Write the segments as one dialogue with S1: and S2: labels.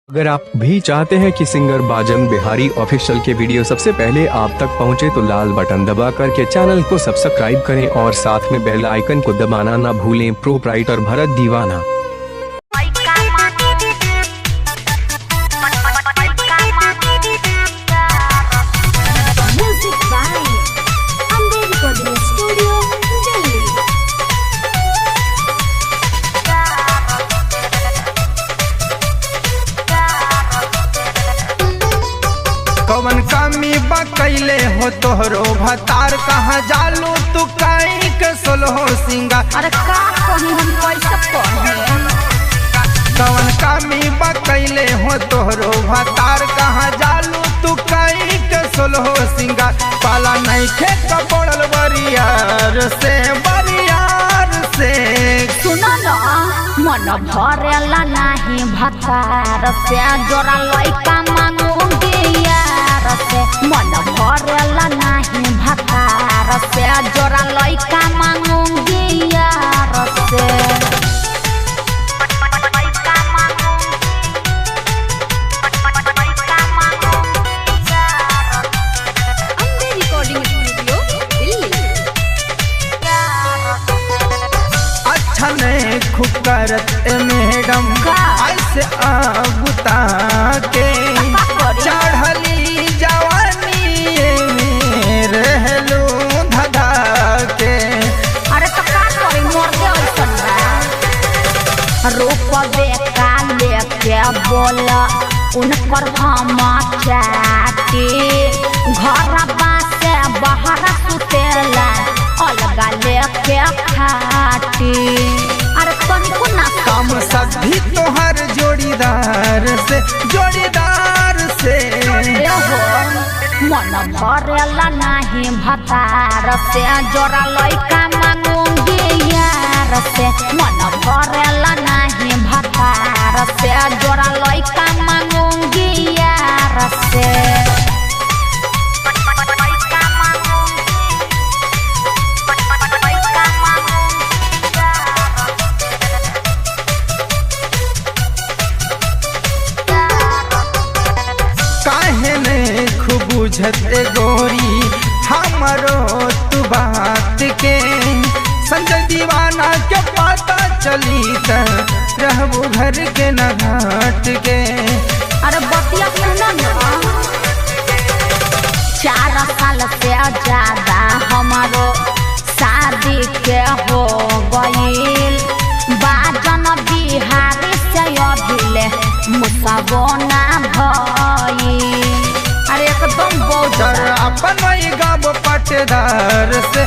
S1: अगर आप भी चाहते हैं कि सिंगर बाजन बिहारी ऑफिशियल के वीडियो सबसे पहले आप तक पहुंचे तो लाल बटन दबा करके चैनल को सब्सक्राइब करें और साथ में बेल आइकन को दबाना ना भूलें। प्रोप्राइटर भरत दीवाना।
S2: कवन कमी बकैले हो तोहरो भतार कहाँ जालू तू काई के सोलहो सिंगार।
S3: अरे का कहीं हम कैसे कहें
S2: कवन कमी बकैले हो तोहरो भतार कहाँ जालू तू काई के सोलहो सिंगार। पाला नहीं खे कपड़ल बरियार से
S3: सुनो ना मन भरेला नहीं भतार से जोरा लइका मांगूंगी यार से। मन भरेला नहीं भतार से जोरा लइका मांगूंगी यार से।
S2: खूब करत मैडम ऐसे आगुता के चढ़ली जवानी में रहलू धधा के।
S3: अरे तो का करी मोर दे ऐसन रूप बेका लेके बोला उनकर हम चाटी घर बासे बाहर सुतेला अलगा लेके खाटी। अरे तनिको ना
S2: कम सभी तोहर जोड़ीदार से
S3: मन भरेला नहीं भतार से जोरा लइका मांगूंगी यार से। मन भरेला नहीं भतार से जोरा लइका मांगूंगी यार से।
S2: बुझत गोरी हमरो तू बात के संजय दीवाना के पता चली त रहबू घर के न घाट के।
S3: अरे बतिया सुना ना 4 साल से ज्यादा हमारो शादी के हो गईल बाजन बिहारी से अभिले मुसबोना भई। अरे एकदम बहुत
S2: अपन गाँव पटदार से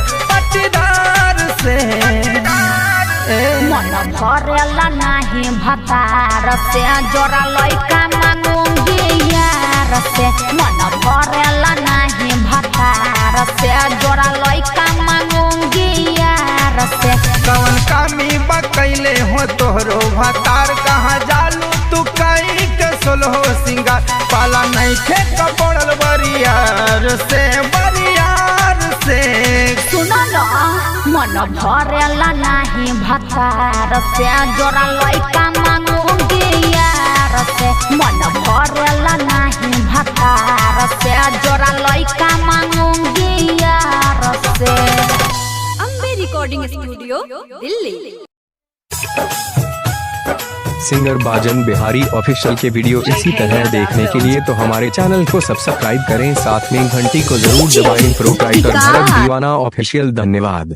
S3: मन भरेला नहीं भतार से जोरा लइका मांगूंगी यार से। मन भरेला नहीं भतार से जोरा लइका मांगूंगी यार से।
S2: कवन कमी बकैले हो तोहरो भतार कहाँ जालू तू काई के सोलहो सिंगार। पाला नहीं खे कपड़ल बरियार से
S3: सुनो ना मन भरेला नहीं भतार से जोरा लइका मांगूंगी यार से। मन भरेला नहीं भतार से जोरा लइका मांगूंगी यार से।
S4: Ambe recording studio Delhi.
S1: Singer बाजन बिहारी ऑफिशियल के वीडियो इसी तरह देखने के लिए तो हमारे चैनल को सब्सक्राइब करें, साथ में घंटी को जरूर दबाएं। प्रोप्राइटर भरत दीवाना ऑफिशियल। धन्यवाद।